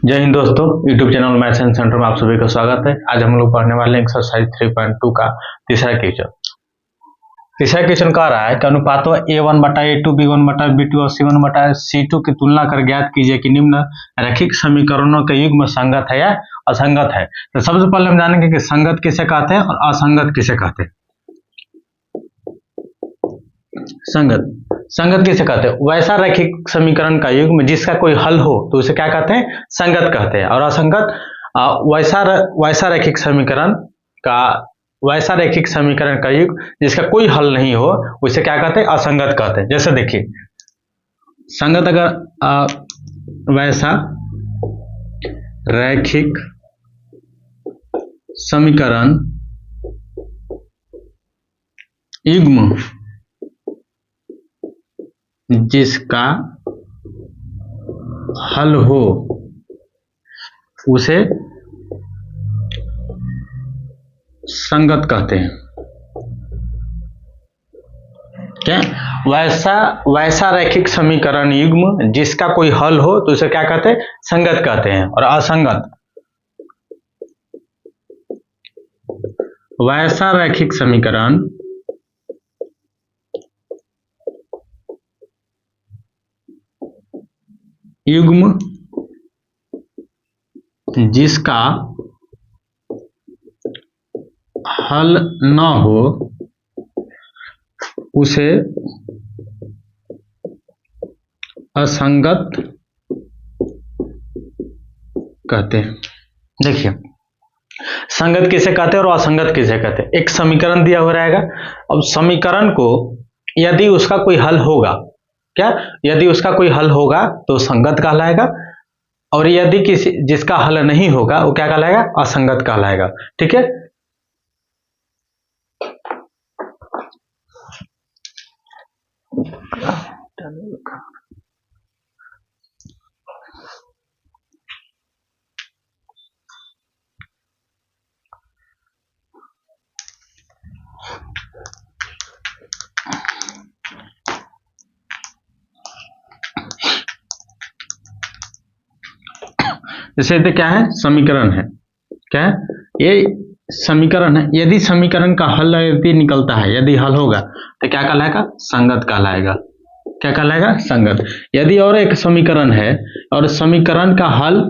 जय हिंद दोस्तों, YouTube channel maths and centre में आप सभी का स्वागत है। आज हम लोग पढ़ने वाले हैं एक्सरसाइज 3.2 का तीसरा क्वेश्चन। तीसरा क्वेश्चन कह रहा है कि अनुपातों A1 बटा A2 B1 बटा B2 और C1 बटा C2 की तुलना कर ज्ञात कीजिए कि निम्न रैखिक समीकरणों के युग्म संगत है या असंगत है। तो सबसे पहले हम जानेंगे कि संगत किसे कहते हैं और असंगत किसे कहते हैं। संगत किसे कहते हैं? वैसा रैखिक समीकरण का युग्म जिसका कोई हल हो तो उसे क्या कहते हैं? संगत कहते हैं। और असंगत वैसा रैखिक समीकरण का युग्म जिसका कोई हल नहीं हो उसे क्या कहते हैं? असंगत कहते हैं। जैसे देखिए, संगत अगर वैसा रैखिक समीकरण युग्म जिसका हल हो उसे संगत कहते हैं। क्या? वैसा रैखिक समीकरण युग्म जिसका कोई हल हो तो उसे क्या कहते हैं? संगत कहते हैं। और असंगत वैसा रैखिक समीकरण युग्म जिसका हल न हो उसे असंगत कहते हैं। देखिए, संगत किसे कहते हैं और असंगत किसे कहते हैं। एक समीकरण दिया हुआ रहेगा। अब समीकरण को यदि उसका कोई हल होगा, यदि उसका कोई हल होगा तो संगत कहलाएगा, और यदि जिसका हल नहीं होगा वो क्या कहलाएगा? असंगत कहलाएगा। ठीक है। जैसे क्या है? समीकरण है। क्या है? ये समीकरण है। यदि समीकरण का हल यदि निकलता है, यदि हल होगा तो क्या कहलाएगा? संगत कहलाएगा। क्या कहलाएगा? संगत। यदि और एक समीकरण है और समीकरण का हल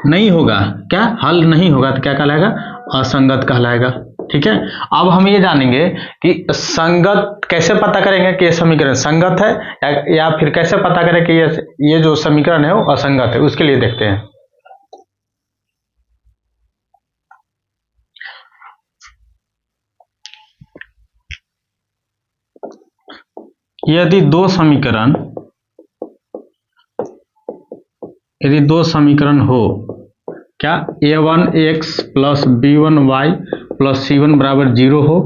नहीं होगा, क्या हल नहीं होगा तो क्या कहलाएगा? असंगत कहलाएगा। ठीक है। अब हम ये जानेंगे कि संगत कैसे पता करेंगे कि ये समीकरण संगत है या फिर कैसे पता करें कि ये जो समीकरण है वो असंगत है। उसके लिए देखते हैं। यदि दो समीकरण हो, क्या a1x plus b1y plus c1 बराबर 0 हो,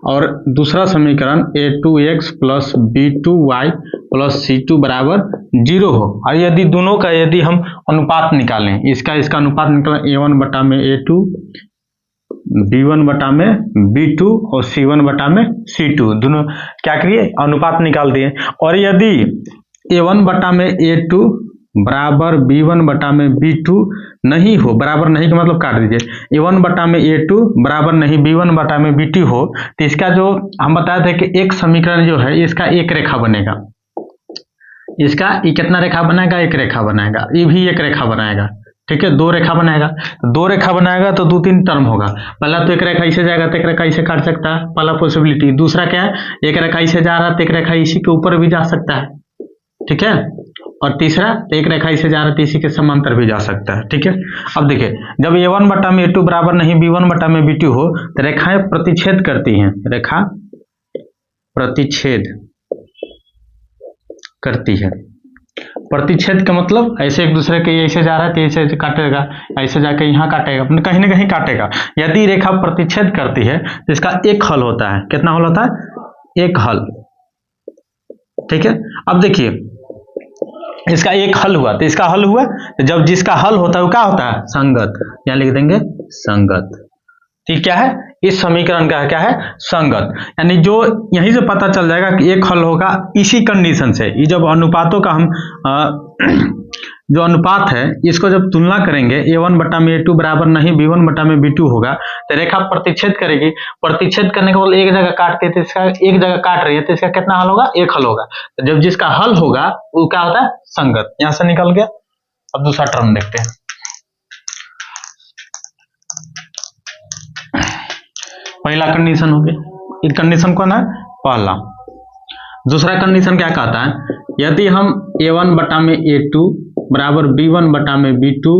और दूसरा समीकरण a2x plus b2y plus c2 बराबर 0 हो, और यदि दोनों का यदि हम अनुपात निकालें, इसका अनुपात निकालें a1 बटा में a2, b1 बटा में b2 और c1 बटा में c2, दोनों क्या करिए? अनुपात निकाल दिए। और यदि a1 बटा में a2 बराबर b1 बटा में b2 नहीं हो, बराबर नहीं का मतलब काट दीजिए, a1 बटा में a2 बराबर नहीं b1 बटा में b2 हो, तो इसका जो हम बताए थे कि एक समीकरण जो है इसका एक रेखा बनेगा। इसका कितना रेखा बनाएगा? एक रेखा बनाएगा। ये भी एक रेखा बनाएगा। ठीक है। दो रेखा बनाएगा। दो रेखा बनाएगा तो 2-3 टर्म होगा। पहला तो एक रेखा इसे जाएगा तो एक रेखा इसे काट सकता है, पहला पॉसिबिलिटी। दूसरा क्या है? एक रेखा इसे जा रहा है तो एक रेखा इसी के ऊपर भी जा सकता है। ठीक है। और तीसरा, एक रेखा इसे जा रहा है इसी के समांतर भी जा सकता है। ठीक है। अब देखिए, जब a1 बटा में a2 बराबर नहीं b1 बटा में b2 हो तो रेखाएं प्रतिच्छेद करती हैं। रेखा प्रतिच्छेद करती है। प्रतिच्छेद का मतलब ऐसे एक दूसरे के ऐसे जा रहा है तो ऐसे काटेगा, ऐसे जाके यहाँ काटेगा, कहीं ना कहीं काटेगा। यदि रेखा प्रतिच्छेद करती है तो इसका एक हल होता है। कितना हल होता है? एक हल। ठीक है। अब देखिए, इसका एक हल हुआ तो इसका हल हुआ, तो जब जिसका हल होता है वो क्या होता है? संगत। यहाँ लिख देंगे संगत। ठीक क्या है? इस समीकरण का क्या है? संगत। यानी जो यहीं से पता चल जाएगा कि एक हल होगा इसी कंडीशन से। ये जब अनुपातों का हम जो अनुपात है इसको जब तुलना करेंगे a1 बटा में a2 बराबर नहीं b1 बटा में b2 होगा, तो रेखा प्रतिच्छेद करेगी। प्रतिच्छेद करने के बाद एक जगह काटते हैं तो इसका एक जगह काट रही है तो इसका कितना हल होगा, एक हल होगा। तो जब जिसका हल होगा वो क्या होता है, संगत। यहां से निकल गया। अब दूसरा टर्म देखते हैं। पहला कंडीशन हो गया, इस कंडीशन को ना पहला। दूसरा कंडीशन क्या कहता है, यदि हम a1 बटा में a2 बराबर b1 बटा में b2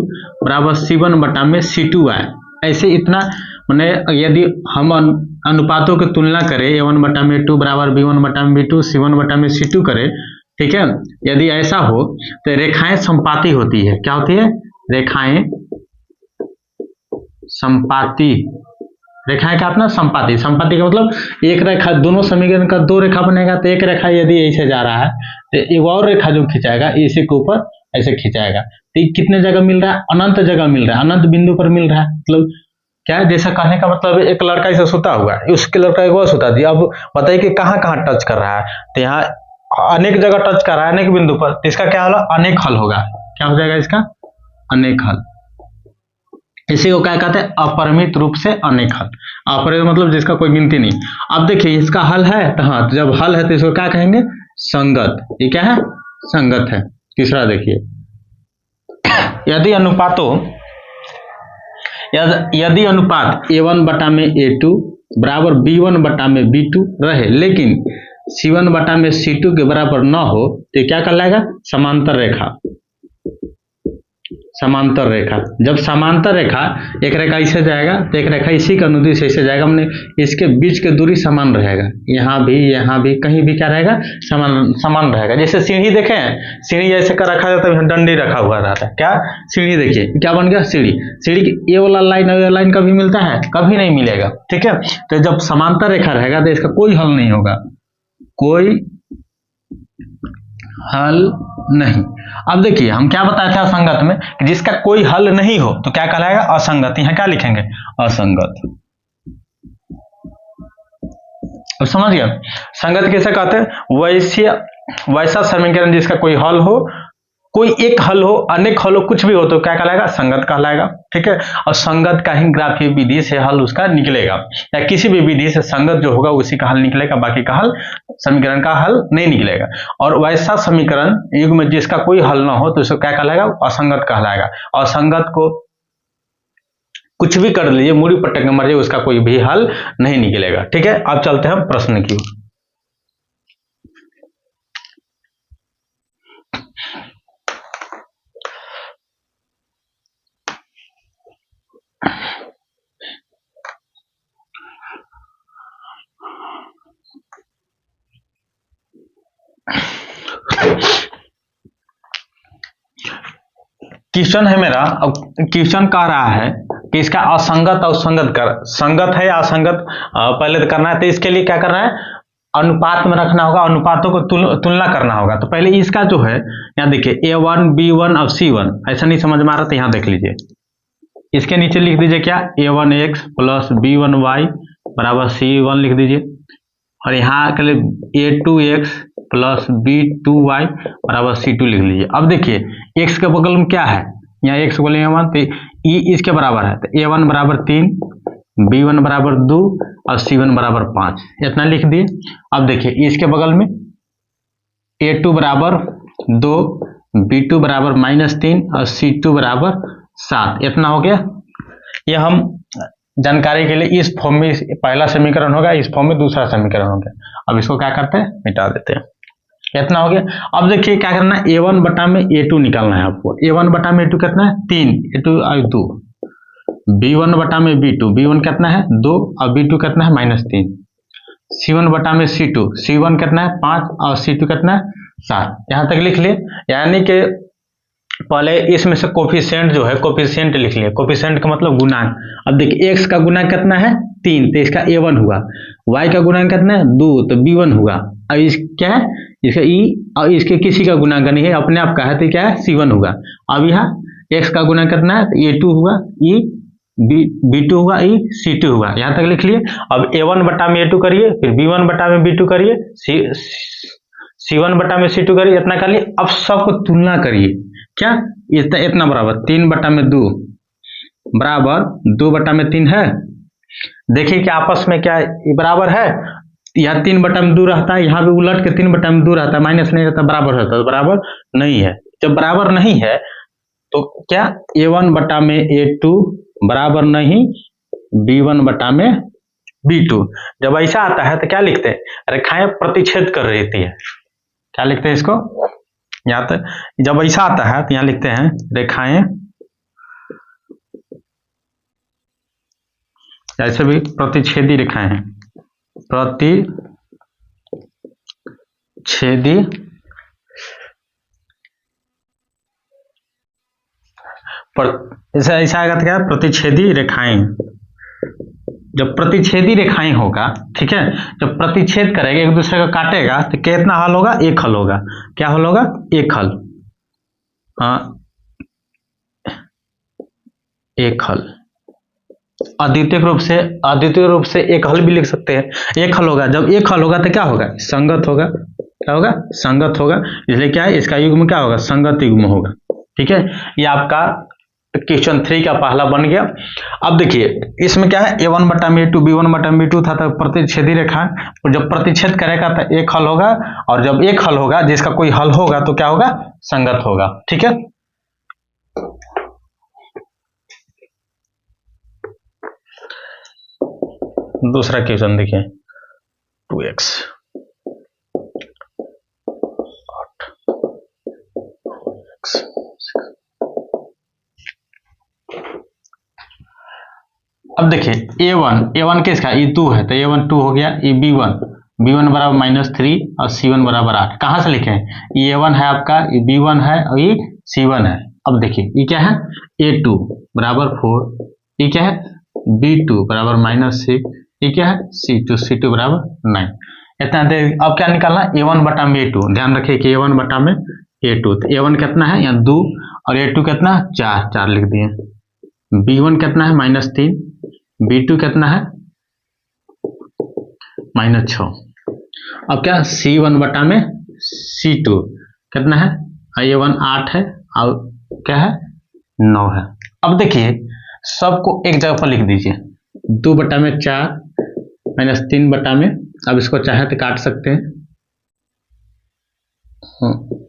बराबर c1 बटा में c2 आए, ऐसे इतना मैंने यदि हम अनुपातों की तुलना करें a1 बटा में a2 बराबर b1 बटा में b2 c1 बटा में c2 करें, ठीक है, यदि ऐसा हो तो रेखाएं संपाती होती है। क्या होती है, रेखाएं संपाती। रेखाएं क्या अपना संपाती। संपाती का मतलब एक रेखा, दोनों समीकरण का दो रेखा बनेगा तो एक रेखा यदि ऐसे जा रहा है तो एक और रेखा जो खिंचाएगा इसी के ऊपर ऐसे खिंचाएगा। तो कितने जगह मिल रहा है, अनंत जगह मिल रहा है, अनंत बिंदु पर मिल रहा है। मतलब क्या है, जैसा कहने का मतलब एक लड़का ऐसे सोता हुआ है, उसके लड़का एक और सोता दिया। अब बताइए कि कहाँ कहाँ टच कर रहा है, तो यहाँ अनेक जगह टच कर रहा है, अनेक बिंदु पर, तो इसका क्या होगा, अनेक हल होगा। क्या हो जाएगा इसका, अनेक हल। इसी को क्या कहते हैं, अपरिमित रूप से अनेक हल। अपरिमित मतलब जिसका कोई गिनती नहीं। अब देखिए इसका हल है, तो हाँ, तो जब हल है तो इसको क्या कहेंगे, संगत। ये क्या है, संगत है। तीसरा देखिए, यदि अनुपात a1 बटा में a2 बराबर b1 बटा में b2 रहे लेकिन c1 बटा में c2 के बराबर न हो तो क्या कहलाएगा, समांतर रेखा। समांतर रेखा, जब समांतर रेखा, एक रेखा इसे जाएगा तो एक रेखा इसी के अनुदिश से इसे जाएगा, हमने इसके बीच की दूरी समान रहेगा। यहाँ भी कहीं भी क्या रहेगा, समान रहेगा। जैसे सीढ़ी देखे हैं, सीढ़ी ऐसे का रखा जाता है, डंडी रखा हुआ रहता है। क्या, सीढ़ी देखिए क्या बन गया, सीढ़ी। सीढ़ी की ये वाला लाइन और ये लाइन कभी मिलता है, कभी नहीं मिलेगा। ठीक है, तो जब समांतर रेखा रहेगा तो इसका कोई हल नहीं होगा, कोई हल नहीं। अब देखिए हम क्या बताए थे असंगत में, कि जिसका कोई हल नहीं हो तो क्या कहलाएगा, असंगत। यहां क्या लिखेंगे, असंगत। अब समझ गया, संगत कैसे कहते हैं, वैसा समीकरण जिसका कोई हल हो, कोई एक हल हो, अनेक हल हो, कुछ भी हो तो क्या कहलाएगा, संगत कहलाएगा। ठीक है, और संगत का ही ग्राफीय विधि से हल उसका निकलेगा, या किसी भी विधि से संगत जो होगा उसी का हल निकलेगा, बाकी का हल, समीकरण का हल नहीं निकलेगा। और वैसा समीकरण युग में जिसका कोई हल ना हो तो उसको क्या कहलाएगा, असंगत कहलाएगा। और संगत को कुछ भी कर लीजिए, मूड़ी पट्टे के मर्जी, उसका कोई भी हल नहीं निकलेगा। ठीक है, अब चलते हैं प्रश्न की ओर। क्वेश्चन है मेरा, अब क्वेश्चन कह रहा है कि इसका असंगत और संगत कर, संगत है या असंगत पहले तो करना है। तो इसके लिए क्या करना है, अनुपात में रखना होगा, अनुपातों को तुलना करना होगा। तो पहले इसका जो है, यहाँ देखिए a1 b1 और c1, ऐसा नहीं समझ में आ रहा तो यहाँ देख लीजिए, इसके नीचे लिख दीजिए क्या, a1x प्लस b1y बराबर c1 लिख दीजिए। और यहाँ के लिए a2x प्लस b2y बराबर c2 लिख लीजिए। अब देखिए x के बगल में क्या है, यहाँ x के बगल में 1, तो e इसके बराबर है, तो a1 बराबर 3, b1 बराबर 2 और c1 बराबर 5, इतना लिख दिए। अब देखिए इसके बगल में a2 बराबर 2, b2 बराबर -3 और c2 बराबर 7, इतना हो गया। ये हम जानकारी के लिए इस फॉर्म में पहला समीकरण होगा, इस फॉर्म में दूसरा समीकरण हो गया। अब इसको क्या करते हैं, मिटा देते हैं, इतना हो गया। अब देखिए क्या करना है, a1 बटा में a2 निकालना है आपको। a1 बटा में a2 कितना है, 3, a2 और 2, b1 बटा में b2, b1 कितना है 2 और b2 कितना है -3, c1 बटा में c2, c1 कितना है 5 और c2 कितना है 7, यहाँ तक लिख लिए। यानी कि पहले इसमें से कोफिशिएंट जो है, कोफिशिएंट लिख लिया, कोफिशिएंट का मतलब गुणांक। अब देखिए x का गुणांक कितना है 3, तो इसका a1 हुआ, y का गुणांक कितना है 2, तो b1 हुआ। अब इस क्या है, इसका e, और इसके किसी का गुणांक नहीं है, अपने आप का है, तो क्या है c1 होगा। अब यहाँ x का गुणांक कितना है, तो a2 हुआ, e b2 हुआ, e c2 हुआ, यहाँ तक लिख लिए। अब a1 बटा में a2 करिए, फिर b1 बटा में b2 करिए, c1 बटा में c2 करिए, इतना कर लिए। अब सबको तुलना करिए, क्या इतना इतना बराबर 3/2 बराबर 2/3 है। देखिए कि आपस में क्या बराबर है, यहाँ 3/2 रहता है, यहाँ भी उलट के 3/2 रहता है, माइनस नहीं रहता, बराबर रहता है, बराबर नहीं है। जब बराबर नहीं है तो क्या A1/A2 बराबर नहीं B1/B2। जब ऐसा आता है तो क्या लिखते हैं, रेखाएं प्रतिच्छेद कर रही थी, क्या लिखते हैं इसको, यहाँ तक जब ऐसा आता है तो यहाँ लिखते हैं रेखाएं, ऐसे भी प्रतिच्छेदी रेखाएं हैं, प्रतिच्छेदी ऐसा आएगा तो क्या, प्रतिच्छेदी रेखाएं। जब प्रतिच्छेदी रेखाएं होगा, ठीक है, जब प्रतिच्छेद करेगा एक दूसरे को काटेगा तो कितना हल होगा, एक हल होगा। क्या हल होगा, एक हल, हाँ एक हल। अद्वितीय रूप से एक हल भी लिख सकते हैं, एक हल होगा। जब एक हल होगा तो क्या होगा, संगत होगा। क्या होगा, संगत होगा। इसलिए क्या है, इसका युग्म क्या होगा, संगत युग्म होगा। ठीक है, ये आपका क्वेश्चन 3 का पहला बन गया। अब देखिए इसमें क्या है, A1/A2 B1/B2 था, तो प्रतिच्छेदी रेखा, और जब प्रतिच्छेद करेगा तो एक हल होगा, और जब एक हल होगा जिसका कोई हल होगा तो क्या होगा, संगत होगा। ठीक है, दूसरा क्वेश्चन देखिए 2x अब देखिए A1 किसका, ये 2 है तो A1 2 हो गया, ये B1 बराबर -3 और C1 बराबर 8। कहाँ से लिखे, ये A1 है आपका, ये B1 है और ये C1 है। अब देखिए ये क्या है, A2 बराबर 4, ये क्या है B2 बराबर -6, ये क्या है C2 बराबर 9। इतना दे, अब क्या निकालना, A1/A2। ध्यान रखिए कि A1/A2, तो A1 कितना है यहाँ 2 और A2 कितना 4 लिख दिए। B1 कितना है -3, B2 कितना है -6। अब क्या C1/C2 कितना है, A1 8 है और क्या है 9 है। अब देखिए सबको एक जगह पर लिख दीजिए, 2/4 -3 अब इसको चाहे तो काट सकते हैं,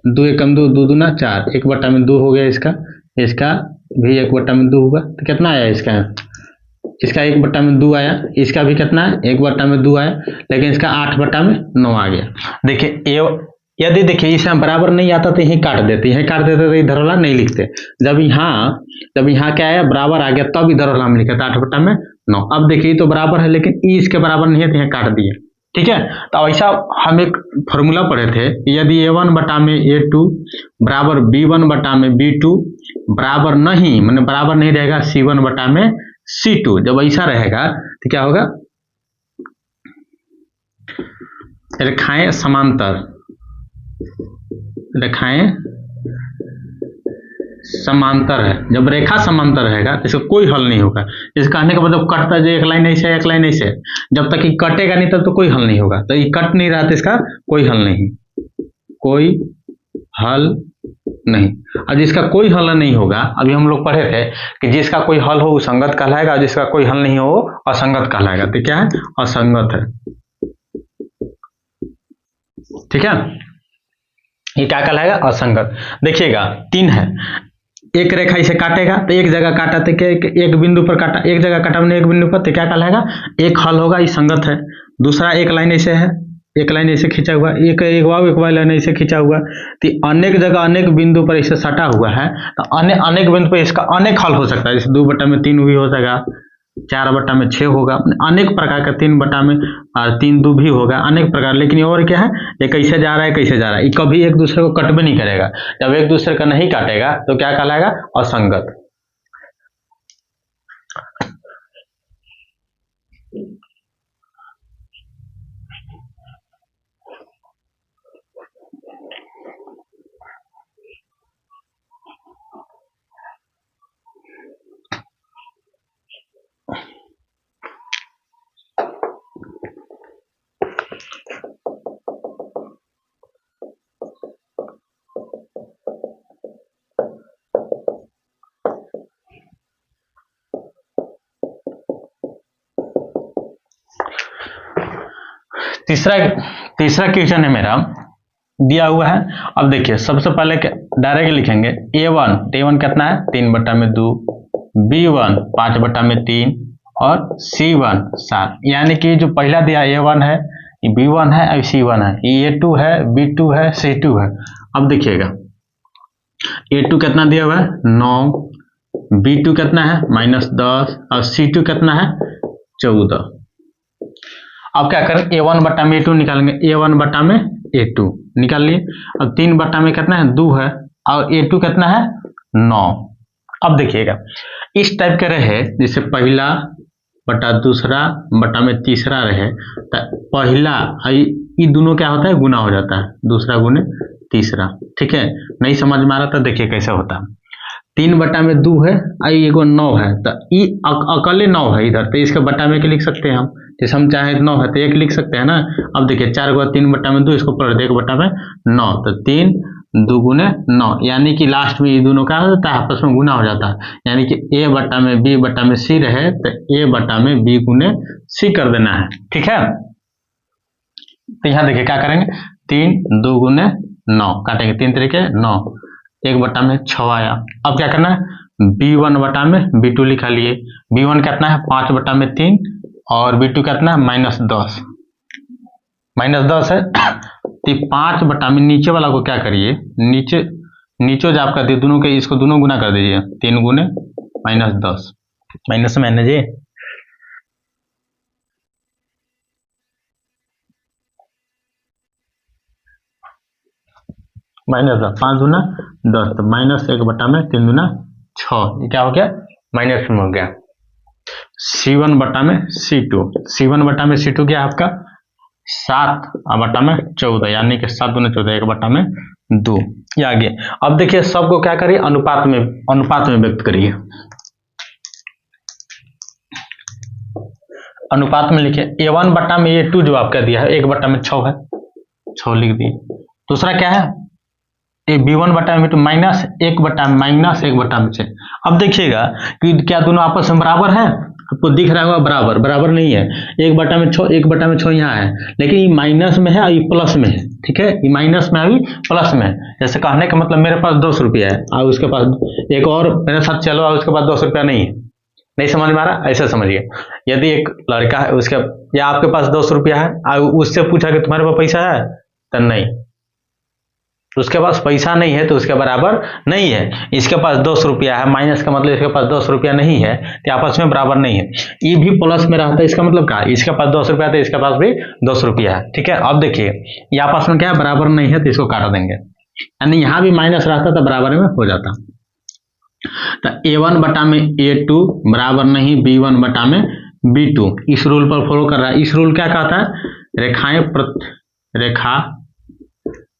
2 एकम 2, 2 दूना 4, 1/2 हो गया इसका, इसका भी 1/2 होगा, तो कितना आया इसका, इसका 1/2 आया, इसका भी कितना है 1/2 आया, लेकिन इसका 8/9 आ गया। देखिए यदि देखिए इसमें बराबर नहीं आता तो यहीं काट देते तो इधर वाला नहीं लिखते। जब यहाँ क्या आया, बराबर आ गया, तब इधर वाला हम लिखे 8/9। अब देखिए तो बराबर है लेकिन ई इसके बराबर नहीं है तो यहाँ काट दिए। ठीक है, तो ऐसा हम एक फॉर्मूला पढ़े थे, यदि A1/A2 बराबर B1/B2 बराबर नहीं, मतलब बराबर नहीं रहेगा C1/C2, जब ऐसा रहेगा तो क्या होगा, रेखाएं समांतर है। जब रेखा समांतर रहेगा तो इसका कोई हल नहीं होगा। इस कहने का मतलब कटता जो एक लाइन ऐसे एक लाइन ऐसे, जब तक ये कटेगा नहीं तब तो कोई हल नहीं होगा। तो ये कट नहीं रहा तो इसका कोई हल नहीं, अब जिसका कोई हल नहीं होगा, अभी हम लोग पढ़े थे कि जिसका कोई हल हो वो संगत कहलाएगा, और जिसका कोई हल नहीं हो असंगत कहलाएगा। तो क्या है, असंगत है। ठीक है, ये क्या कहलाएगा, असंगत। देखिएगा 3 है, एक रेखा इसे काटेगा तो एक जगह काटा तो एक बिंदु पर काटा, एक जगह काटा मैंने एक बिंदु पर, तो क्या कहलाएगा, एक हल होगा, ये संगत है। दूसरा एक लाइन ऐसे है, एक लाइन ऐसे खींचा हुआ, एक वाई लाइन ऐसे खींचा हुआ, तो अनेक जगह अनेक बिंदु पर इसे सटा हुआ है, तो अनेक बिंदु पर इसका अनेक हल हो सकता है। जैसे 2/3 भी हो जाएगा, 4/6 होगा, अनेक प्रकार का 3/3 भी होगा, अनेक प्रकार। लेकिन और क्या है, ये कैसे जा रहा है, ये कभी एक दूसरे को कट भी नहीं करेगा। जब एक दूसरे का नहीं काटेगा तो क्या कहलाएगा, असंगत। तीसरा तीसरा क्वेश्चन है मेरा, दिया हुआ है। अब देखिए सबसे पहले डायरेक्ट लिखेंगे A1, A1 कितना है 3/2, B1 5/3 और C1 7। यानी कि जो पहला दिया A1 है, B1 है और C1 है, A2 है, B2 है, C2 है। अब देखिएगा A2 कितना दिया हुआ है 9, B2 कितना है -10 और C2 कितना है 14। अब क्या करें A1/A2 निकालेंगे, A1/A2 निकाल लिए। अब 3/में कितना है 2 है और A2 कितना है 9। अब देखिएगा इस टाइप के रहे, जैसे पहला बटा दूसरा बटा में तीसरा रहे, तो पहला ये दोनों क्या होता है गुना हो जाता है, दूसरा गुने तीसरा। ठीक है, नहीं समझ में आ रहा तो देखिए कैसे होता है। 3/2 है और एगो 9 है, तो ये अकेले 9 है इधर, तो इसके बटा में लिख सकते हैं हम, जैसे हम चाहे 9 है तो 1 लिख सकते हैं ना। अब देखिए 4 को 3/2 इसको पढ़ दे 1/9, तो 3 2 गुने 9, यानी कि लास्ट में ये दोनों क्या हो जाता है आपस में गुना हो जाता है। यानी कि A/B/C रहे तो A/B गुने C कर देना है। ठीक है, तो यहाँ देखिए क्या करेंगे 3 2 गुने 9 काटेंगे, 3 तरीके 9, 1/6 आया। अब क्या करना है B1/में B2 लिखा लिए, B1 कितना है 5/3 और B2 कितना है -10 है। तो 5 में नीचे वाला को क्या करिए, नीचे जो आपका दोनों के इसको दोनों गुना कर दीजिए, 3 गुने -10 माइनस में जी -10, 5 दूना 10, तो -1/3 दूना 6, ये क्या हो गया माइनस में हो गया। C1/C2 क्या आपका 7/14, यानी कि 7 दूना 14, 1/2 ये आ गया। अब देखिए सबको क्या करिए अनुपात में व्यक्त करिए। अनुपात में लिखिए A1/A2 जो आपका दिया है 1/6 है, 6 लिख दिए। दूसरा क्या है B1/B2 -1/6। अब देखिएगा कि क्या दोनों आपस में बराबर है, आपको दिख रहा होगा बराबर नहीं है। 1/6 यहाँ है, लेकिन ये माइनस में है और ये प्लस में है। ठीक है, ये माइनस में अभी प्लस में है। जैसे कहने का मतलब मेरे पास 200 रुपया है और उसके पास एक और मेरे साथ चलो और उसके पास 200 रुपया नहीं है, नहीं समझ में आ रहा, ऐसे समझिए। यदि एक लड़का है उसके या आपके पास 200 रुपया है और उससे पूछा कि तुम्हारे पास पैसा है, तो नहीं, उसके पास पैसा नहीं है तो उसके बराबर नहीं है। इसके पास 200 रुपया है, माइनस का मतलब इसके पास 200 रुपया नहीं है, तो आपस में बराबर नहीं है। ये भी प्लस में रहता है, इसका मतलब क्या, इसके पास 200 रुपया है तो इसके पास भी 200 रुपया है। ठीक है, अब देखिए ये आपस में क्या बराबर नहीं है, तो इसको काट देंगे, यानी यहाँ भी माइनस रहता तो बराबर में हो जाता। तो A1/A2 बराबर नहीं B1/B2, इस रूल पर फॉलो कर रहा है। इस रूल क्या कहता है, रेखा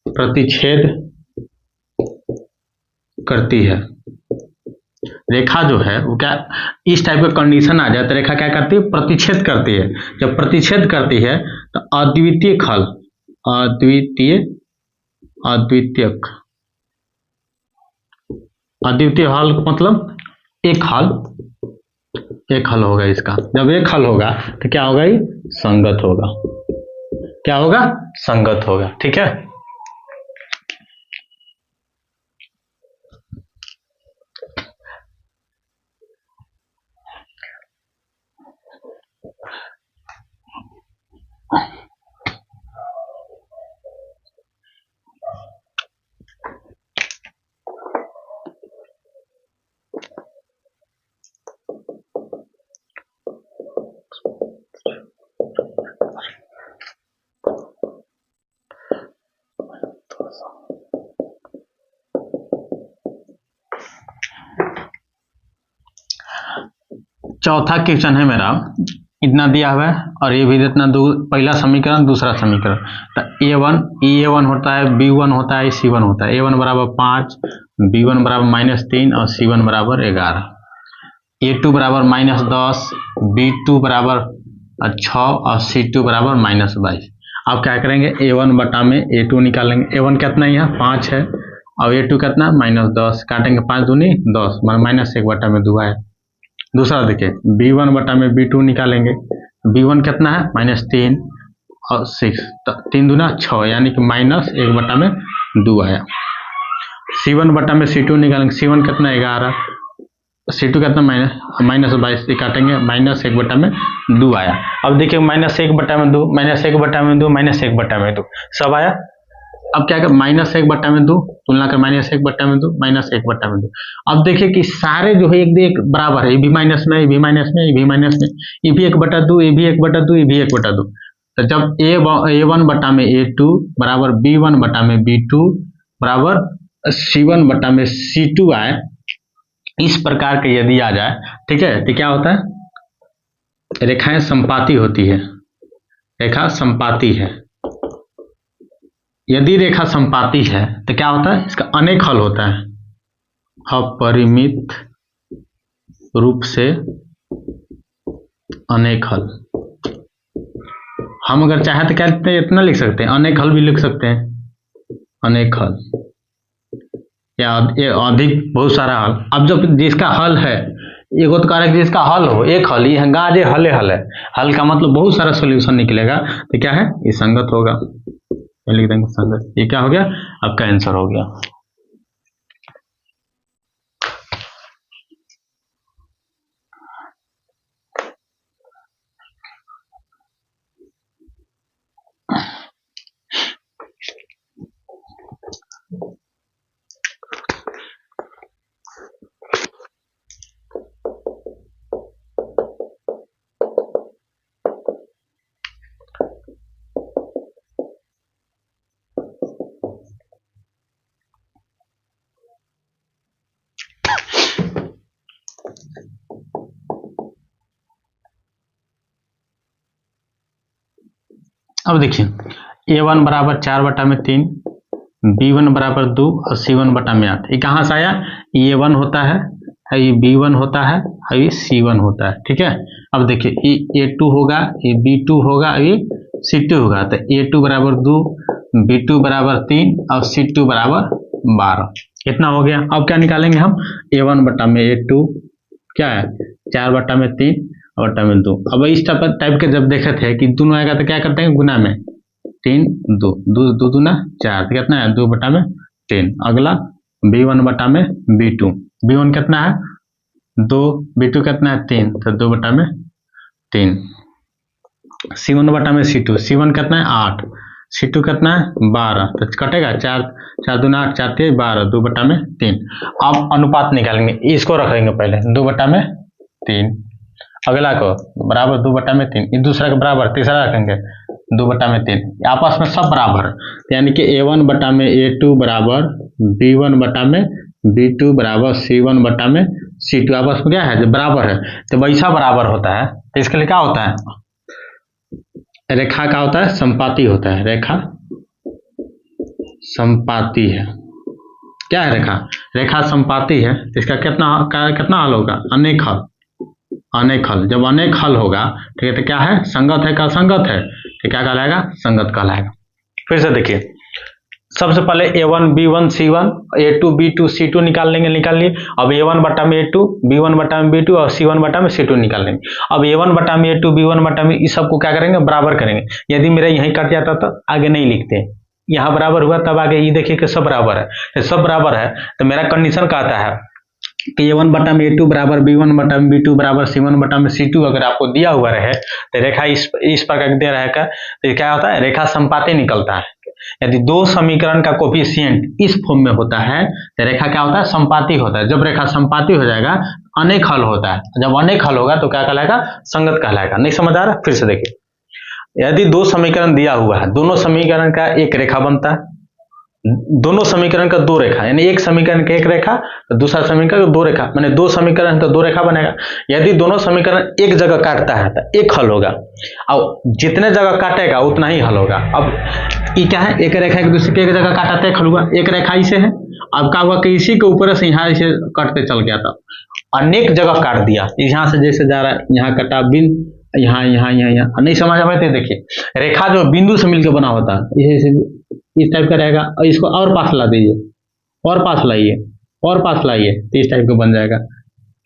प्रतिच्छेद करती है। रेखा जो है वो क्या इस टाइप का कंडीशन आ जाए तो रेखा क्या करती है प्रतिच्छेद करती है। जब प्रतिच्छेद करती है तो अद्वितीयक हल मतलब एक हल होगा इसका। जब एक हल होगा तो क्या होगा, ये संगत होगा। क्या होगा, संगत होगा। ठीक है, चौथा क्वेश्चन है मेरा, इतना दिया हुआ है और ये भी इतना पहला समीकरण दूसरा समीकरण। तो A1 होता है, B1 होता है, C1 होता है। A1 बराबर 5, B1 बराबर -3 और C1 बराबर 11। A2 बराबर -10, B2 बराबर 6 और C2 बराबर -22। अब क्या करेंगे A1/A2 निकालेंगे। A1 कितना है यहाँ 5 है और A2 कितना -10, काटेंगे 5 दूनी 10, -1/2 है। दूसरा देखिए B1/B2 निकालेंगे। B1 कितना है -3 और 6, 3 दूना 6, यानी कि -1/2 आया। C1/में C2 निकालेंगे, C1 कितना 11, C2 कितना -22 काटेंगे, -1/2 आया। अब देखिए -1/2, -1/2, -1/2 सब आया। अब क्या कर -1/2 तुलना कर, -1/2, -1/2। अब देखिए कि सारे जो है एक बराबर है, ये भी माइनस में, ये भी माइनस में, ये भी माइनस में, ये भी 1/2, ये भी 1/2, ये भी 1/2। तो जब A1 A2 बराबर B1 B2 बराबर C1 C2 आए, इस प्रकार के यदि आ जाए, ठीक है, तो क्या होता है, रेखाएं संपाती होती है, रेखा संपाती है। यदि रेखा संपाती है तो क्या होता है, इसका अनेक हल होता है, अपरिमित रूप से अनेक हल। हम अगर चाहे तो क्या लिखते हैं, इतना लिख सकते हैं, अनेक हल भी लिख सकते हैं, अनेक हल या अधिक बहुत सारा हल। अब जब जिसका हल है, एगो तो कारक जिसका हल हो, एक हल, ये गाजे हल है, हल का मतलब बहुत सारा सोल्यूशन निकलेगा, तो क्या है, ये संगत होगा, लिख देंगे संगत। ये क्या हो गया, आपका आंसर हो गया। अब देखिए A1 बराबर 4/3, B1 बराबर 2 और C1/8। ये कहाँ से आया, ये A1 होता है, ये B1 होता है, ये C1 होता है, ठीक है। अब देखिए ये A2 होगा, ये B2 होगा, ये C2 होगा, तो A2 बराबर 2, B2 बराबर 3 और C2 बराबर 12। कितना हो गया, अब क्या निकालेंगे हम, A1/A2 क्या है, 4/3 और 2। अब इस टाइप के जब देखे थे कि दोनों आएगा तो क्या करते हैं, गुना में 3 2 2 2 दूना 4, तो कितना है 2/3। अगला B1/B2, B1 कितना है 2, B2 कितना है 3, तो 2/3। C1/C2, C1 कितना है 8, C2 कितना है 12, तो कटेगा 4 4 दूना 8, 4 3 12, 2/3। अब अनुपात निकालेंगे, इसको रखेंगे पहले 2/3, अगला को बराबर 2/3, दूसरा के बराबर, तीसरा रखेंगे 2/3, आपस में सब बराबर, यानी कि A1/A2 बराबर B1/B2 बराबर C1/C2, आपस में क्या है, जो बराबर है, तो वैसा बराबर होता है, तो इसके लिए क्या होता है, रेखा का होता है संपाती होता है, रेखा संपाती है। क्या है रेखा, रेखा संपाती है, इसका कितना हल होगा, अनेक हल, अनेक हल। जब अनेक हल होगा, ठीक है, तो क्या है, संगत है, का संगत है, तो क्या कहलाएगा, संगत कहलाएगा। फिर से देखिए, सबसे पहले A1 B1 C1, A2 B2 C2 निकाल लिए। अब A1/A2, B1/B2 और C1/C2 निकाल लेंगे। अब A1/A2 B1/B, इस सबको क्या करेंगे, बराबर करेंगे। यदि मेरा यहीं कट जाता तो आगे नहीं लिखते, यहाँ बराबर हुआ तब आगे ये देखिए कि सब बराबर है, तो सब बराबर है, तो मेरा कंडीशन कहता है कि A1/A2 बराबर B1/B2 बराबर C1/C2 अगर आपको दिया हुआ रहे, तो रेखा इस प्रकार दे रहेगा, तो क्या होता है, रेखा संपाती निकलता है। यदि दो समीकरण का कोफिशिएंट इस फॉर्म में होता है, तो रेखा क्या होता है, संपाती होता है। जब रेखा संपाती हो जाएगा, अनेक हल होता है, जब अनेक हल होगा तो क्या कहलाएगा, संगत कहलाएगा। नहीं समझ आ रहा, फिर से देखिए, यदि दो समीकरण दिया हुआ है, दोनों समीकरण का एक रेखा बनता है, दोनों समीकरण का दो रेखा, यानी एक समीकरण का एक रेखा, दूसरा समीकरण का दो रेखा, माने दो समीकरण तो दो रेखा बनेगा। यदि दोनों समीकरण एक जगह काटता है तो एक हल होगा, और जितने जगह काटेगा उतना ही हल होगा। अब ये क्या है, एक रेखा एक दूसरे के एक जगह काटा तो एक हल हुआ, एक रेखा इसे है, अब क्या हुआ कि इसी के ऊपर से यहाँ इसे काटते चल गया था, अनेक जगह काट दिया, यहाँ से जैसे जा रहा है, यहाँ कटा बिंदु, यहाँ यहाँ यहाँ यहाँ, नहीं समझ आ, देखिए रेखा जो बिंदु से मिलकर बना होता है, इस टाइप का रहेगा, और इसको और पास ला दीजिए, और पास लाइए, और पास लाइए, तो इस टाइप का बन जाएगा।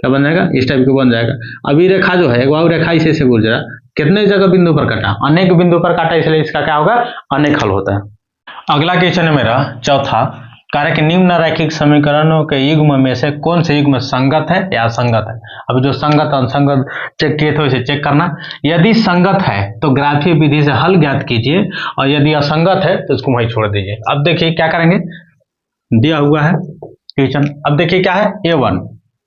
क्या बन जाएगा, इस टाइप का बन जाएगा। अभी रेखा जो है, एक रेखा इसे से गुजरा, कितने जगह बिंदु पर काटा, अनेक बिंदु पर काटा, इसलिए इसका क्या होगा, अनेक हल होता है। अगला क्वेश्चन है मेरा चौथा, कार्य के निम्न रैखिक समीकरणों के युग्म में से कौन से युग्म संगत है या असंगत है। अब जो संगत असंगत चेक किए थे उसे चेक करना। यदि संगत है तो ग्राफीय विधि से हल ज्ञात कीजिए, और यदि असंगत है तो उसको वहीं छोड़ दीजिए। अब देखिए क्या करेंगे, दिया हुआ है क्वेश्चन। अब देखिए क्या है,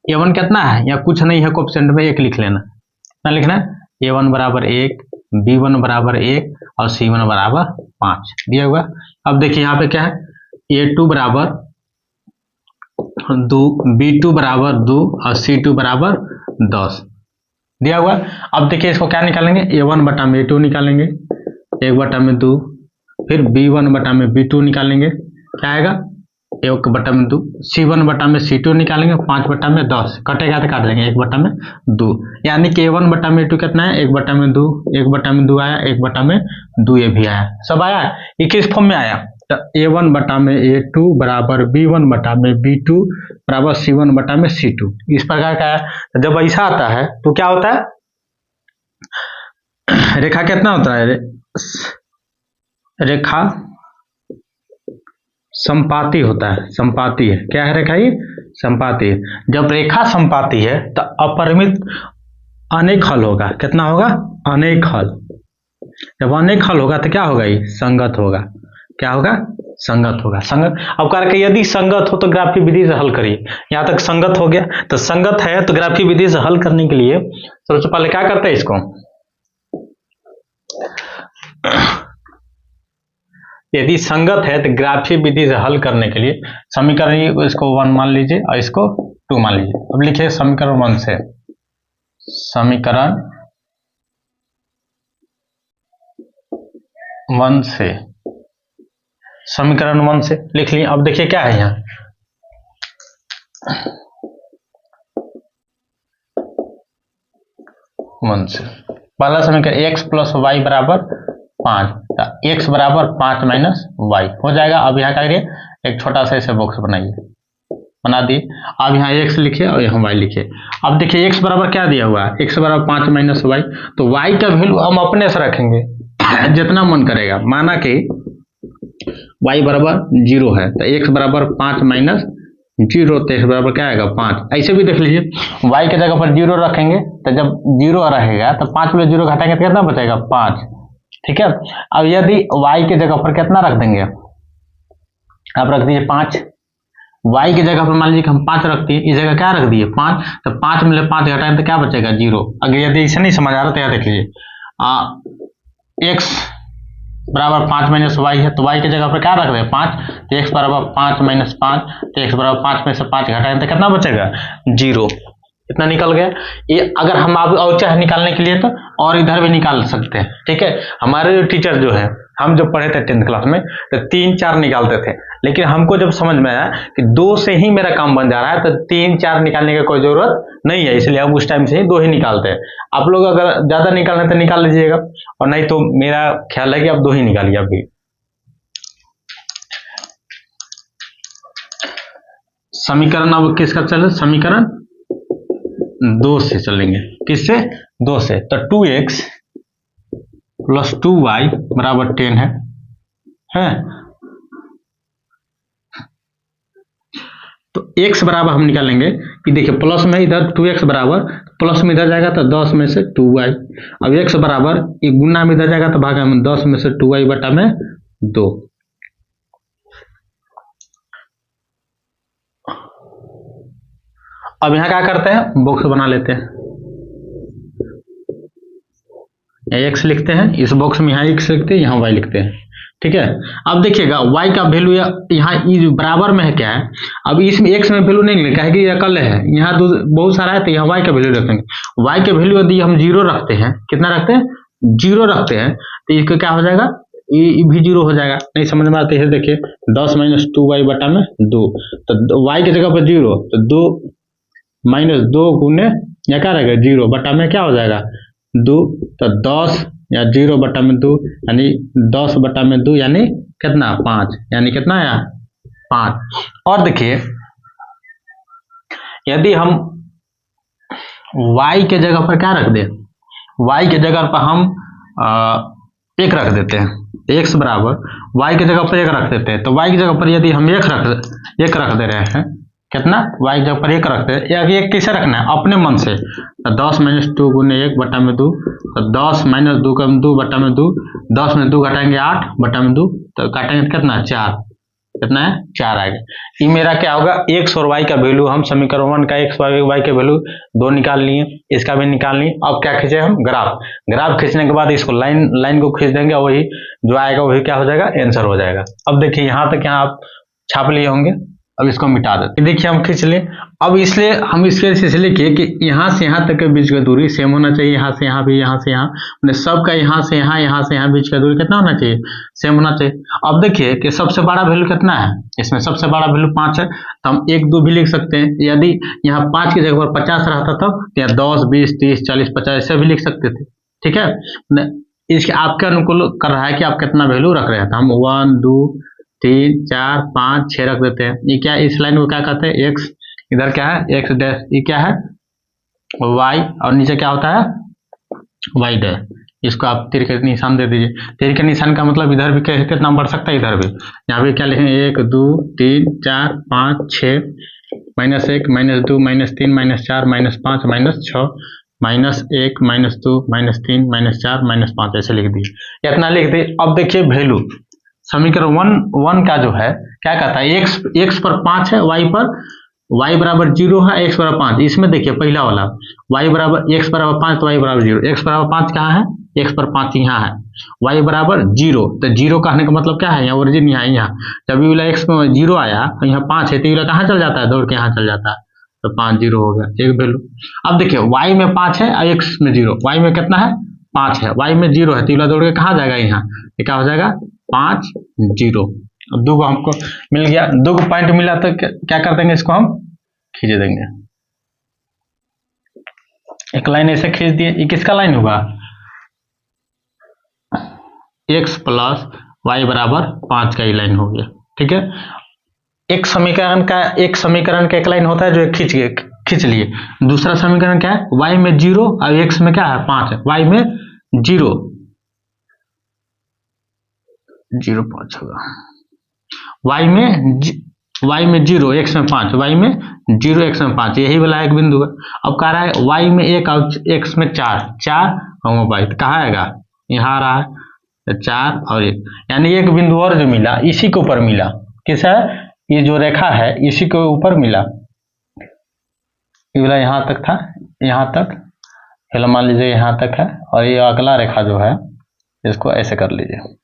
ए1 कितना है, या कुछ नहीं है, कोएफिशिएंट में 1 लिख लेना। कितना लिखना है, a1 बराबर 1, b1 बराबर 1 और c1 बराबर 5 दिया हुआ। अब देखिए यहाँ पे क्या है, a2 बराबर 2, b2 बराबर 2 और c2 बराबर 10 दिया हुआ। अब देखिए इसको क्या निकालेंगे, a1 बटा में a2 निकालेंगे, 1 बटा में 2, फिर b1 बटा में b2 निकालेंगे, क्या आएगा 1 बटा में 2, c1 बटा में c2 निकालेंगे, 5 बटा में 10, कटेगा तो काट देंगे, 1 बटा में 2, यानी कि a1 बटा में a2 कितना है, 1 बटा में 2, 1 बटा में 2 आया, 1 बटा में 2 ये भी आया, सब आया। ये किस फॉर्म में आया, तो a1 बटा में a2 बराबर b1 बटा में b2 बराबर c1 बटा में c2, इस प्रकार का है। जब ऐसा आता है तो क्या होता है, रेखा कितना होता है, रेखा संपाती होता है, संपाती है, क्या है रेखा, ये संपाती है। जब रेखा संपाती है तो अपरिमित अनेक हल होगा, कितना होगा, अनेक हल। जब अनेक हल होगा तो क्या होगा, ये संगत होगा, क्या होगा, संगत होगा, संगत। अब कह रहे यदि संगत हो तो ग्राफीय विधि से हल करिए, यहां तक संगत हो गया, तो संगत है तो ग्राफीय विधि से हल करने के लिए सबसे पहले क्या करते हैं, इसको यदि संगत है तो ग्राफीय विधि से हल करने के लिए समीकरण इसको 1 मान लीजिए और इसको 2 मान लीजिए। अब लिखिए समीकरण 1 से, समीकरण 1 से, समीकरण 1 से लिख लिए। अब देखिए क्या है यहाँ, पहला समीकरण x प्लस वाई बराबर 5, x बराबर 5 माइनस वाई हो जाएगा। अब यहाँ क्या करिए, एक छोटा सा ऐसे बॉक्स बनाइए, बना दिए। अब यहाँ x लिखिए और यहाँ y लिखिए। अब देखिए x बराबर क्या दिया हुआ है, x बराबर 5 माइनस वाई, तो y का वैल्यू हम अपने से रखेंगे जितना मन करेगा। माना कि y बराबर 0 है तो x बराबर 5 माइनस 0, तो x बराबर क्या आएगा 5। ऐसे भी देख लीजिए, y के जगह पर 0 रखेंगे तो जब 0 रहेगा तो 5 में 0 घटाएंगे तो कितना बचेगा 5, ठीक है। अब यदि y के जगह पर कितना रख देंगे, आप रख दीजिए 5, y की जगह पर मान लीजिए कि हम 5 रखते हैं, इस जगह क्या रख दिए 5, तो 5 में 5 घटाएंगे तो क्या बचेगा 0। अगर यदि इसे नहीं समझ आ रहा तो यहाँ देख लीजिए, x बराबर 5 माइनस वाई है तो y की जगह पर क्या रख दें 5, तो x बराबर 5 माइनस 5, तो x बराबर 5 में से 5 घटाएंगे तो कितना बचेगा 0, इतना निकल गया। ये अगर हम आप और चाहे निकालने के लिए तो और इधर भी निकाल सकते हैं, ठीक है। हमारे जो टीचर जो है, हम जब पढ़े थे 10th क्लास में तो 3-4 निकालते थे, लेकिन हमको जब समझ में आया कि 2 से ही मेरा काम बन जा रहा है तो 3-4 निकालने की कोई जरूरत नहीं है, इसलिए हम उस टाइम से ही 2 ही निकालते हैं। आप लोग अगर ज्यादा निकालना तो निकाल लीजिएगा, और नहीं तो मेरा ख्याल है कि आप 2 ही निकालिए। अभी समीकरण अब किसका चले, समीकरण 2 से चलेंगे, किससे 2 से, तो 2x प्लस 2y बराबर 10 है। तो x बराबर हम निकालेंगे कि देखिए प्लस में इधर 2x बराबर, प्लस में इधर जाएगा तो 10 में से 2y। अब x बराबर ये गुना में इधर जाएगा तो भागा में 10 में से 2y बटा में 2। अब यहाँ क्या करते हैं, बॉक्स बना लेते हैं, x लिखते हैं इस बॉक्स में, यहाँ x लिखते हैं, यहाँ y लिखते हैं, ठीक है। अब देखिएगा y का वैल्यू यहाँ बराबर में है क्या है, अब इसमें x में वैल्यू नहीं लिखा है कि अकल है, यहाँ बहुत सारा है तो यहाँ y का वैल्यू रखेंगे। y के वैल्यू यदि हम 0 रखते हैं, कितना रखते हैं 0 रखते हैं, तो इसका क्या हो जाएगा, ये भी 0 हो जाएगा। नहीं समझ में आते है, देखिए 10 माइनस 2y बटा में 2, तो y की जगह पर 0, तो 2 माइनस 2 गुने या क्या रहेगा 0 बटा में क्या हो जाएगा 2, तो 10 या 0 बटा में 2 यानी 10 बटा में 2 यानी कितना 5, यानी कितना आया 5। और देखिए यदि हम y के जगह पर क्या रख दें, वाई के जगह पर हम एक रख देते हैं, एक्स बराबर वाई की जगह पर एक रख देते हैं। तो वाई की जगह पर यदि हम एक रख दे रहे हैं, कितना, वाई की जगह पर एक रखते हैं, या एक कैसे रखना है, अपने मन से। तो 10 - 2 गुने 1 बटा में 2, तो 10 - 2 का 2 बटा में 2, 10 में 2 घटाएंगे 8 बटा में 2, तो काटेंगे कितना, 4, कितना है, 4 आएगा। ये मेरा क्या होगा, एक्स और वाई का वैल्यू, हम समीकरण 1 का एक्स वाई का वैल्यू 2 निकाल लिए, इसका भी निकाल लिए। अब क्या खींचे हम, ग्राफ खींचने के बाद इसको लाइन को खींच देंगे, वही जो आएगा वही क्या हो जाएगा, आंसर हो जाएगा। अब देखिए यहाँ तक यहाँ आप छाप लिए होंगे, अब इसको मिटा देते, देखिए हम खींच लें। अब इसलिए हम इसलिए किए कि यहाँ से यहाँ तक के बीच का दूरी सेम होना चाहिए, यहाँ से यहाँ भी, यहाँ से यहाँ, मतलब सबका यहाँ से यहाँ बीच का दूरी कितना होना चाहिए, सेम होना चाहिए। अब देखिए कि सबसे बड़ा वैल्यू कितना है, इसमें सबसे बड़ा वैल्यू 5 है, तो हम 1 2 भी लिख सकते हैं। यदि यहाँ 5 की जगह पर 50 रहता तब यहाँ 10 20 30 40 50 ऐसे भी लिख सकते थे, ठीक है। इसके आपके अनुकूल कर रहा है कि आप कितना वैल्यू रख रहे हैं, तो हम 1 2 3 4 5 6 रख देते हैं। ये क्या, इस लाइन को क्या कहते हैं, एक्स, इधर क्या है एक्स डैश, ये क्या है वाई, और नीचे क्या होता है वाई डैश। इसको आप तीर के निशान दे दीजिए। तीर के निशान का मतलब इधर भी कितना बढ़ सकता है, इधर भी। यहाँ पे क्या लिखेंगे, 1 2 3 4 5 6, -1 -2 -3 -4 -5 -6 -1 -2 -3 -4 -5 ऐसे लिख दिए, इतना लिख दिए। अब देखिए वैल्यू समीकरण 1 का जो है क्या कहता है, एक्स पर 5 है, वाई बराबर 0 है, एक्स बराबर 5। इसमें देखिए पहला वाला वाई बराबर एक्स बराबर 5 तो वाई बराबर 0, एक्स बराबर 5 कहाँ है, एक्स पर 5 यहाँ है, वाई बराबर 0, तो 0 कहने का मतलब क्या है, यहाँ ओरिजिन यहाँ है, यहाँ जब ये वाला एक्स में 0 आया तो यहाँ 5 है, तो ये वाला कहाँ चल जाता है, दौड़ के यहाँ चल जाता है, तो 5 0 हो गया एक वैल्यू। अब देखिए वाई में 5 है और एक्स में 0, वाई में कितना है 5 है, वाई में 0 है, तो ये वाला दौड़ के कहाँ जाएगा, यहाँ, ये क्या हो जाएगा 5 0। अब 2 को हमको मिल गया, 2 को पॉइंट मिला तो क्या कर देंगे, इसको हम खींच देंगे, एक लाइन ऐसे खींच दिए। ये किसका लाइन होगा, x प्लस वाई बराबर 5 का ही लाइन हो गया, ठीक है। एक समीकरण का एक लाइन होता है जो खींच लिए। दूसरा समीकरण क्या है, y में 0 और x में क्या है 5 है, y में 0 5 होगा, y में 0 x में 5, y में 0 x में 5, यही वाला एक बिंदु है। अब कह रहा है y में 1 और x में 4 होमोपाइट कहाँ आएगा, यहाँ आ रहा है, तो 4 और 1, यानी एक बिंदु और जो मिला इसी के ऊपर मिला, किस है, ये जो रेखा है इसी के ऊपर मिला, ये वाला यहाँ तक था, यहाँ तक पहले मान लीजिए यहाँ तक है, और ये अगला रेखा जो है इसको ऐसे कर लीजिए,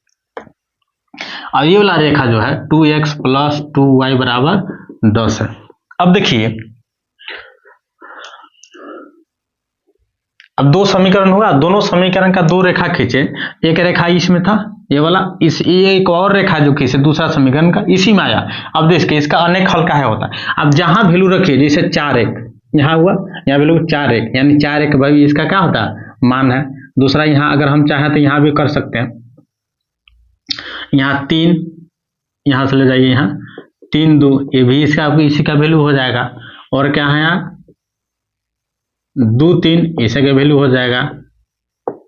और ये वाला रेखा जो है 2x प्लस 2y बराबर 10 है। अब देखिए, अब 2 समीकरण हुआ, दोनों समीकरण का 2 रेखा खींचे, एक रेखा इसमें था ये वाला, ये एक और रेखा जो खींचे दूसरा समीकरण का इसी में आया। अब देखिए इसका अनेक हल का है होता है। अब जहां वैल्यू रखिए, जैसे 4 1 यहाँ हुआ, यहाँ वैल्यू 4 1, यानी 4 1 भाई इसका क्या होता है मान है। दूसरा यहाँ अगर हम चाहें तो यहाँ भी कर सकते हैं, यहाँ 3 यहाँ से ले जाइए, यहाँ 3 2, ये भी इसका इसी का वैल्यू हो जाएगा, और क्या है यहाँ 2 3 इसी का वैल्यू हो जाएगा,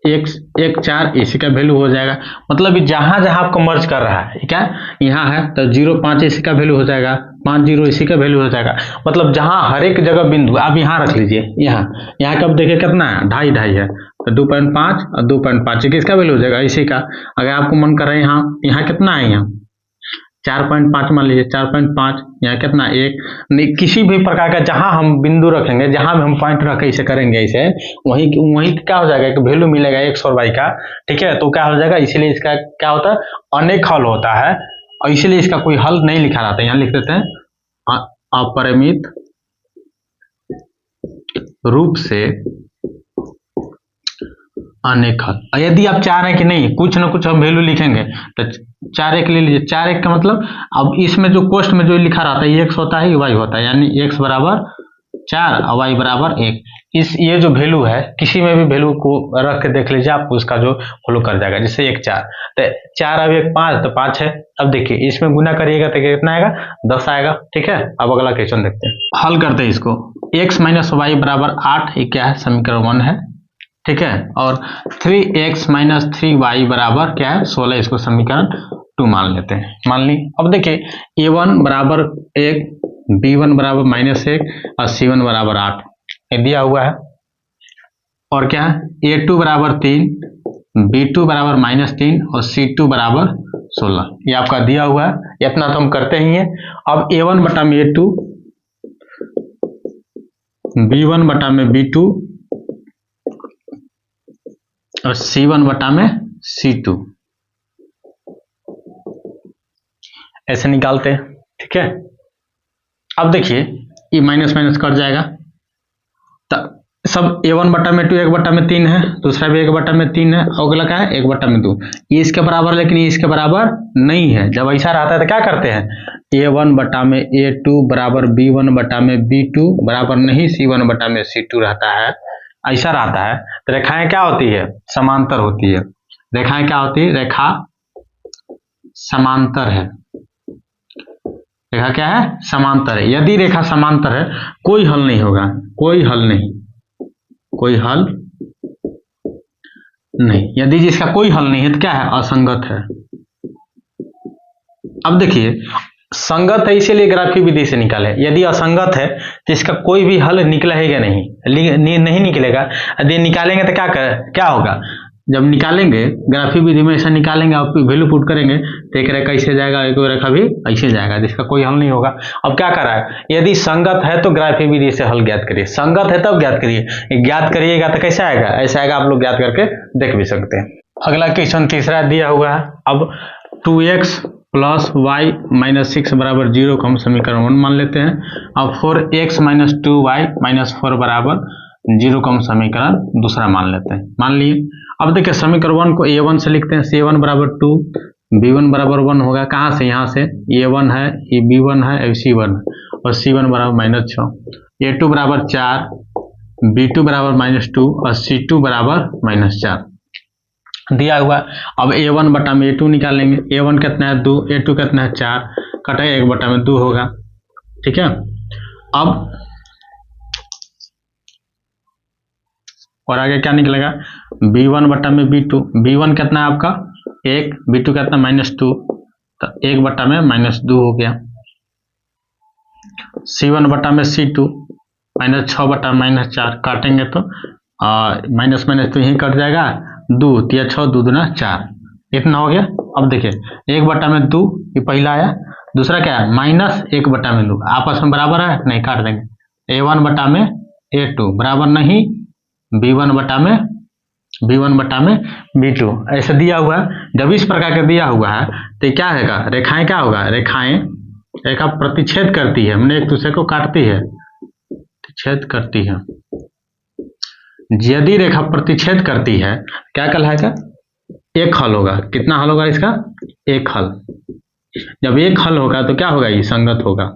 1 4 इसी का वैल्यू हो जाएगा। मतलब जहां जहां आपको मर्ज कर रहा है, क्या यहाँ है तो 0 5 इसी का वैल्यू हो जाएगा, 5 0 इसी का वैल्यू हो जाएगा। मतलब जहां हर एक जगह बिंदु आप यहाँ रख लीजिए, यहाँ कब देखिए कितना है 2.5 है, तो 2.5 और 2.5 किसका वैल्यू हो जाएगा इसी का। अगर आपको मन कर रहा है यहाँ कितना है, यहाँ 4.5 मान लीजिए, 4.5 यहाँ कितना 1, नहीं किसी भी प्रकार का जहां हम बिंदु रखेंगे, जहां भी हम पॉइंट रखे इसे करेंगे इसे, वही क्या हो जाएगा, एक वैल्यू मिलेगा x और y का, ठीक है। तो क्या हो जाएगा, इसीलिए इसका क्या होता है अनेक हल होता है, और इसीलिए इसका कोई हल नहीं लिखा जाता है। यहाँ लिख देते हैं अपरिमित रूप से अनेक हल। यदि आप चाह रहे हैं कि नहीं कुछ ना कुछ हम वैल्यू लिखेंगे, तो 4 1 ले लीजिए। 4 1 का मतलब अब इसमें जो कोष्ट में जो लिखा रहता है ये x होता है, ये y होता है, यानी x बराबर 4 और y बराबर 1। ये जो वैल्यू है किसी में भी वैल्यू को रख के देख लीजिए, आपको उसका जो फॉलो कर जाएगा। जैसे 1 4, तो 4 अब 1 5, तो 5 है। अब देखिए इसमें गुना करिएगा तो कितना आएगा 10 आएगा, ठीक है। अब अगला क्वेश्चन देखते हैं, हल करते हैं इसको। x माइनस वाई बराबर 8, ये क्या है समीकरण 1 है, ठीक है, और 3x माइनस 3y बराबर क्या है 16, इसको समीकरण 2 मान लेते हैं। मान ली। अब देखिए a1 बराबर 1, b1 बराबर -1 और c1 बराबर 8 ये दिया हुआ है। और क्या है a2 बराबर 3, b2 बराबर -3 और c2 बराबर 16 ये आपका दिया हुआ है। इतना तो हम करते ही हैं। अब a1 बटा में a2, b1 बटा में b2 और c1 बटा में c2 ऐसे निकालते हैं। ठीक है, अब देखिए ये माइनस माइनस कट जाएगा, तो सब a1 बटा में 2 1 बटा में 3 है, दूसरा भी 1 बटा में 3 है, अगला क्या है 1 बटा में 2। ये इसके बराबर, लेकिन ये इसके बराबर नहीं है। जब ऐसा रहता है तो क्या करते हैं, a1 बटा में a2 बराबर b1 बटा में b2 बराबर नहीं c1 बटा में c2 रहता है। ऐसा रहता है तो रेखाएं क्या होती है, समांतर होती है। रेखाएं क्या होती है, रेखा समांतर है। रेखा क्या है, समांतर है। यदि रेखा समांतर है कोई हल नहीं होगा, कोई हल नहीं, कोई हल नहीं। यदि जिसका कोई हल नहीं है तो क्या है, असंगत है। अब देखिए संगत है इसीलिए ग्राफी विधि से निकाले। यदि असंगत है तो इसका कोई भी हल निकलेगा नहीं निकलेगा। यदि निकालेंगे तो क्या होगा, जब निकालेंगे ग्राफी विधि में ऐसा निकालेंगे, आप वैल्यू पुट करेंगे तो एक रेखा ऐसे जाएगा, एक रेखा भी ऐसे जाएगा, जिसका कोई हल नहीं होगा। अब क्या कर रहा है, यदि संगत है तो ग्राफी विधि से हल ज्ञात करिए, संगत है तब ज्ञात करिए। ज्ञात करिएगा तो कैसे आएगा, ऐसा आएगा, आप लोग ज्ञात करके देख भी सकते हैं। अगला क्वेश्चन तीसरा दिया हुआ है। अब 2x प्लस वाई माइनस 6 बराबर 0 को हम समीकरण 1 मान लेते हैं। अब 4x माइनस 2y माइनस 4 बराबर 0 को हम समीकरण दूसरा मान लेते हैं। मान लिए। अब देखिए समीकरण 1 को a1 से लिखते हैं, c1 बराबर 2, b1 बराबर 1 होगा। कहाँ से, यहाँ से a1 है, ये b1 है, c1 है, और c1 बराबर -6, a2 बराबर 4, b2 बराबर -2 और c2 बराबर -4 दिया हुआ। अब a1 बटा में a2 निकालेंगे। a1 कितना है 2, a2 कितना है 4, कटेगा 1 बटा में 2 होगा। ठीक है, अब और आगे क्या निकलेगा, b1 बटा में b2, b1 कितना है आपका 1, b2 कितना -2, तो 1 बटा में -2 हो गया। c1 बटा में c2 -6 बटा -4 काटेंगे तो माइनस माइनस तो यही कट जाएगा, 2 3 6 2 दूना 4 इतना हो गया। अब देखिए 1 बटा में 2 ये पहला आया, दूसरा क्या है -1 बटा में 2, आपस में बराबर है नहीं, काट देंगे। a1 बटा में a2 बराबर नहीं, b1 बटा में b2 ऐसा दिया हुआ है। जब इस प्रकार का दिया हुआ है तो क्या है, रेखाएं क्या होगा, रेखा प्रतिच्छेद करती है, हमने एक दूसरे को काटती है, छेद करती है। यदि रेखा प्रतिच्छेद करती है क्या कहलाएगा, एक हल होगा। कितना हल होगा इसका, एक हल। जब एक हल होगा तो क्या होगा, ये संगत होगा।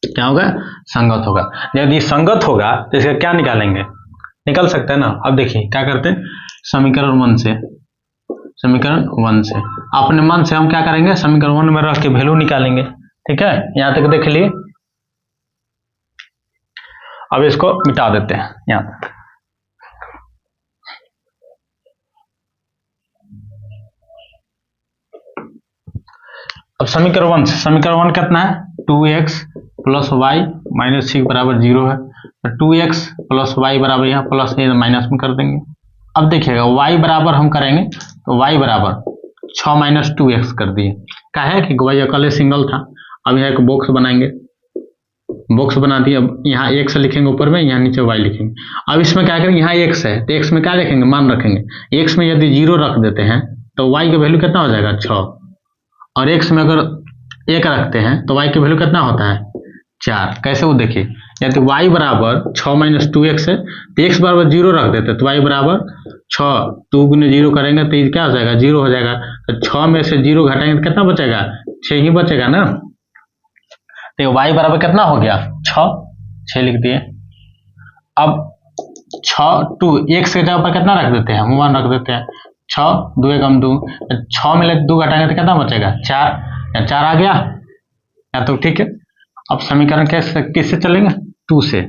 क्या होगा, संगत होगा। यदि संगत होगा तो इसका क्या निकालेंगे, निकल सकते हैं ना। अब देखिए क्या करते हैं, समीकरण 1 से अपने मन से हम क्या करेंगे, समीकरण 1 में रख के वैल्यू निकालेंगे। ठीक है, यहां तक देख लिए। अब इसको मिटा देते हैं यहां तक। अब समीकरण 1 कितना है, 2x प्लस वाई माइनस 6 बराबर 0 है, तो 2x प्लस वाई बराबर यहाँ प्लस माइनस में कर देंगे। अब देखिएगा y बराबर हम करेंगे तो y बराबर 6 माइनस 2x कर दिए। क्या है कि y अकेले सिंगल था। अब यहाँ एक बॉक्स बनाएंगे, बॉक्स बना दिए। अब यहाँ x लिखेंगे ऊपर में, यहाँ नीचे y लिखेंगे। अब इसमें क्या करेंगे, यहाँ x है तो x में क्या लिखेंगे, मान रखेंगे। x में यदि 0 रख देते हैं तो y की वैल्यू कितना हो जाएगा 6, और x में अगर 1 रखते हैं तो y की वैल्यू कितना होता है 4। कैसे वो देखिए, यदि y बराबर 6 माइनस 2x है तो x बराबर 0 रख देते तो y बराबर 6, 2 गुने 0 करेंगे तो ये क्या हो जाएगा 0 हो जाएगा। तो 6 में से 0 घटाएंगे तो कितना बचेगा, 6 ही बचेगा ना। तो y बराबर कितना हो गया 6 लिख दिए। अब 6 2 x के जगह पर कितना रख देते हैं, हम 1 रख देते हैं। 6 2 एकम 2, 6 में 2 घटाएंगे तो कितना बचेगा 4 आ गया या तो। ठीक है, अब समीकरण किससे चलेंगे, 2 से।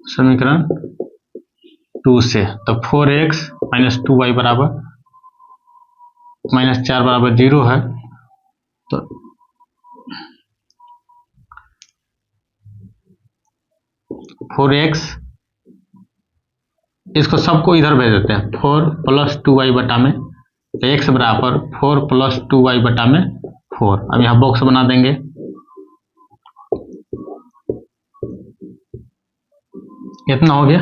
समीकरण 2 से, तो 4x माइनस 2y बराबर माइनस 4 बराबर 0 है। तो फोर एक्स, इसको सबको इधर भेज देते हैं, 4 प्लस 2y बटा में, तो x बराबर 4 प्लस 2y बटा में 4। अब यहाँ बॉक्स बना देंगे, इतना हो गया।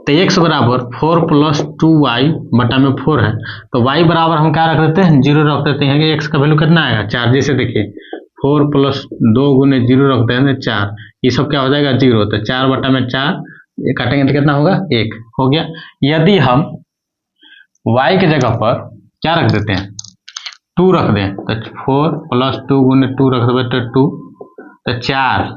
तो x बराबर 4 प्लस 2y बटा में 4 है, तो y बराबर हम क्या रख देते हैं, 0 रख देते हैं कि x का वैल्यू कितना आएगा, 4। जैसे देखिए 4 प्लस 2 गुने 0 रखते हैं 4, ये सब क्या हो जाएगा 0, तो 4 बटा में 4, ये काटेंगे तो कितना होगा 1 हो गया। यदि हम y की जगह पर क्या रख देते हैं, 2 रख दें, तो 4 प्लस 2 गुने 2 रख देते तो 2, तो 4।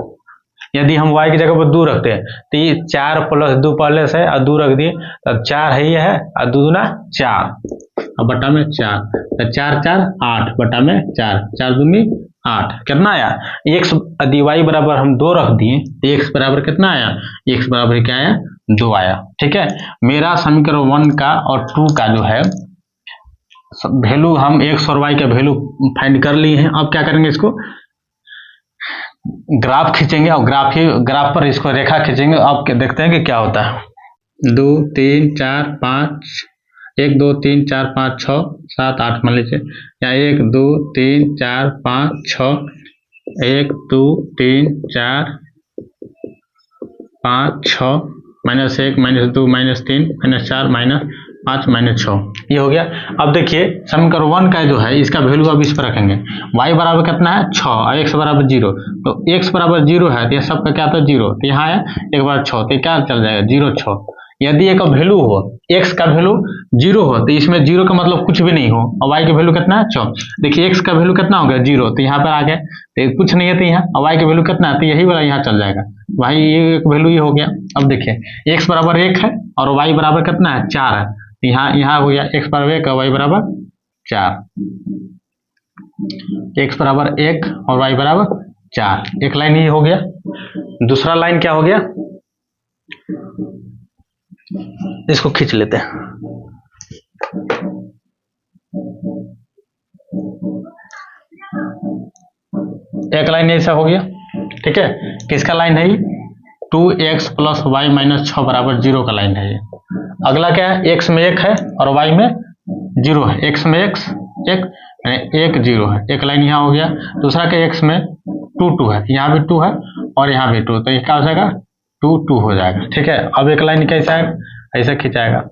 यदि हम y की जगह पर 2 रखते हैं तो ये 4 प्लस 2 पहले से और 2 रख दिए, तब 4 है, ये है और 2 दूना 4 और बटा में 4, तो 4 4 8 बटा में 4, 4 दूनी 8, कितना आया x। यदि y बराबर हम 2 रख दिए तो x बराबर कितना आया, x बराबर क्या आया, 2 आया। ठीक है, मेरा समीकरण 1 का और 2 का जो है वैल्यू, हम x और y का वैल्यू फाइंड कर लिए हैं। अब क्या करेंगे, इसको ग्राफ खींचेंगे और ग्राफ पर इसको रेखा खींचेंगे। अब देखते हैं कि क्या होता है। 2 3 4 5, 1 2 3 4 5 6 7 8 मान लीजिए, या 1 2 3 4 5 6, 1 2 3 4 5 6, minus 1 minus 2 minus 3 minus 4 minus 5 minus 6, ये हो गया। अब देखिए समीकरण 1 का जो है इसका वैल्यू अब इस पर रखेंगे, y बराबर कितना है 6 और x बराबर 0, तो x बराबर 0 है तो ये सबका क्या था 0, तो यहाँ है 1 बार 6, तो क्या चल जाएगा 0 6। यदि एक वैल्यू हो, x का वैल्यू 0 हो तो इसमें 0 का मतलब कुछ भी नहीं हो, और y का वैल्यू कितना है 6। देखिए x का वैल्यू कितना हो गया 0, तो यहाँ पर आ गया, तो कुछ नहीं है तो यहाँ, और y का वैल्यू कितना है, तो यही वाला यहाँ चल जाएगा, भाई ये एक वैल्यू ये हो गया। अब देखिए x बराबर 1 है और y बराबर कितना है 4 है, यहाँ हो गया x बराबर 1 और y बराबर 4, x बराबर 1 और y बराबर 4, एक लाइन ये हो गया। दूसरा लाइन क्या हो गया, इसको खींच लेते हैं। एक लाइन ऐसा हो गया, ठीक है, किसका लाइन है, 2x प्लस y माइनस 6 बराबर 0 का लाइन है ये। अगला क्या है, x में 1 है और y में 0 है, x में x 1 1 0 है, एक लाइन यहाँ हो गया। दूसरा क्या, x में 2 2 है, यहाँ भी 2 है और यहाँ भी 2, तो ये क्या हो जाएगा 2 2 हो जाएगा। ठीक है, अब एक लाइन कैसा है, ऐसा खिंचाएगा,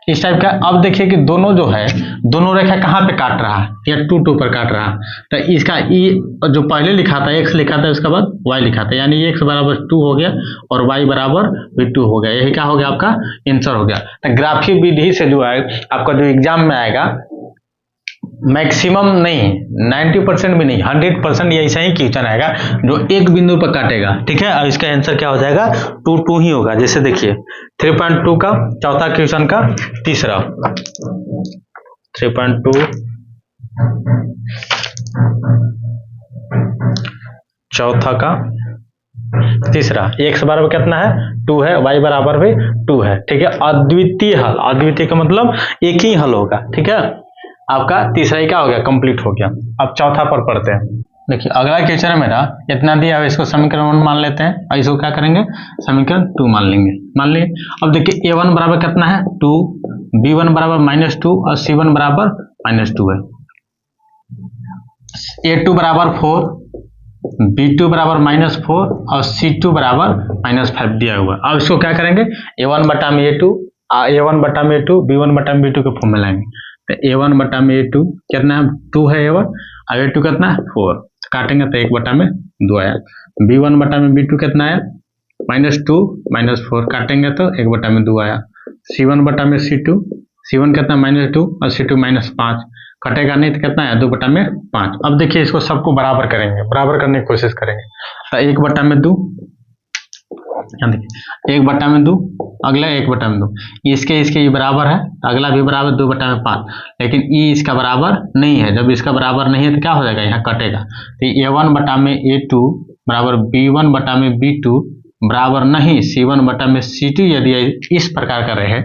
इस टाइप का। अब देखिए कि दोनों जो है, दोनों रेखा कहाँ पे काट रहा है, या 2 2 पर काट रहा है, तो इसका ई जो पहले लिखा था x लिखा था, उसके बाद y लिखा था, यानी x बराबर 2 हो गया और y बराबर भी 2 हो गया, यही क्या हो गया आपका आंसर हो गया। तो ग्राफिक विधि से जो है आपका जो एग्जाम में आएगा, मैक्सिमम नहीं 90% भी नहीं 100% ये ऐसा ही क्वेश्चन आएगा जो एक बिंदु पर काटेगा। ठीक है, और इसका आंसर क्या हो जाएगा 2 2 ही होगा। जैसे देखिए 3.2 का चौथा क्वेश्चन का तीसरा, 3.2 चौथा का तीसरा, x बराबर कितना है 2 है, y बराबर भी 2 है। ठीक है, अद्वितीय हल, अद्वितीय का मतलब एक ही हल होगा। ठीक है, आपका तीसरा ही क्या हो गया, कंप्लीट हो गया। अब चौथा पर पढ़ते हैं। देखिए अगला क्वेश्चन है मेरा, इतना दिया है, इसको समीकरण 1 मान लेते हैं और इसको क्या करेंगे समीकरण 2 मान लेंगे, मान लिए। अब देखिए a1 बराबर कितना है 2, b1 बराबर -2 और c1 बराबर -2 है, a2 बराबर 4, b2 बराबर -4 और c2 बराबर -5 दिया हुआ। अब इसको क्या करेंगे, a1 बटा में a2, a1 बटा में a2, b1 बटा में b2 के फॉर्म में लाएंगे। तो a1 बटा में a2 कितना है 2 है a1, और a2 कितना है 4, काटेंगे तो 1 बटा में 2 आया। b1 बटा में b2 कितना आया -2 -4, काटेंगे तो 1 बटा में 2 आया। c1 बटा में c2, c1 कितना -2 और c2 -5, कटेगा नहीं तो कितना आया 2 बटा में 5। अब देखिए इसको सबको बराबर करेंगे, बराबर करने की कोशिश करेंगे, तो 1 बटा में 2 यहाँ देखिए 1/2, अगला 1/2, इसके ये बराबर है, अगला भी बराबर 2/5, लेकिन ई इसका बराबर नहीं है। जब इसका बराबर नहीं है तो क्या हो जाएगा, यहाँ कटेगा। तो A1/A2 बराबर B1/B2 बराबर नहीं C1/C2 यदि इस प्रकार का रहे,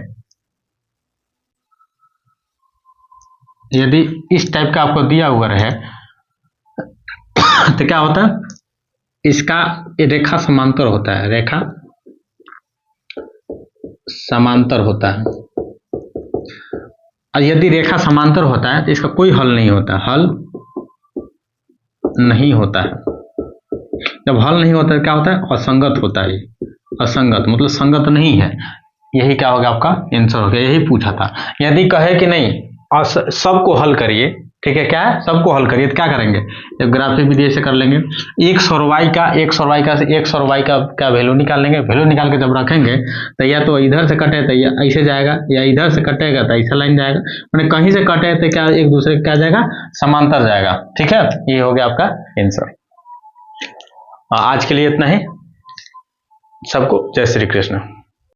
यदि इस टाइप का आपको दिया हुआ रहे तो क्या होता है, इसका रेखा समांतर होता है, रेखा समांतर होता है। और यदि रेखा समांतर होता है तो इसका कोई हल नहीं होता, हल नहीं होता है। जब हल नहीं होता है क्या होता है, असंगत होता है। असंगत मतलब संगत नहीं है, यही क्या होगा आपका आंसर हो गया। यही पूछा था। यदि कहे कि नहीं सबको हल करिए, ठीक है, क्या है, सबको हल करिए, तो क्या करेंगे, जब ग्राफिक विधि से कर लेंगे, x और y का वैल्यू निकाल लेंगे। वैल्यू निकाल के जब रखेंगे तो या तो इधर से कटे तो ऐसे जाएगा, या इधर से कटेगा तो ऐसा लाइन जाएगा, मैंने कहीं से कटे तो क्या एक दूसरे क्या जाएगा, समांतर जाएगा। ठीक है, ये हो गया आपका आंसर। आज के लिए इतना ही। सबको जय श्री कृष्ण।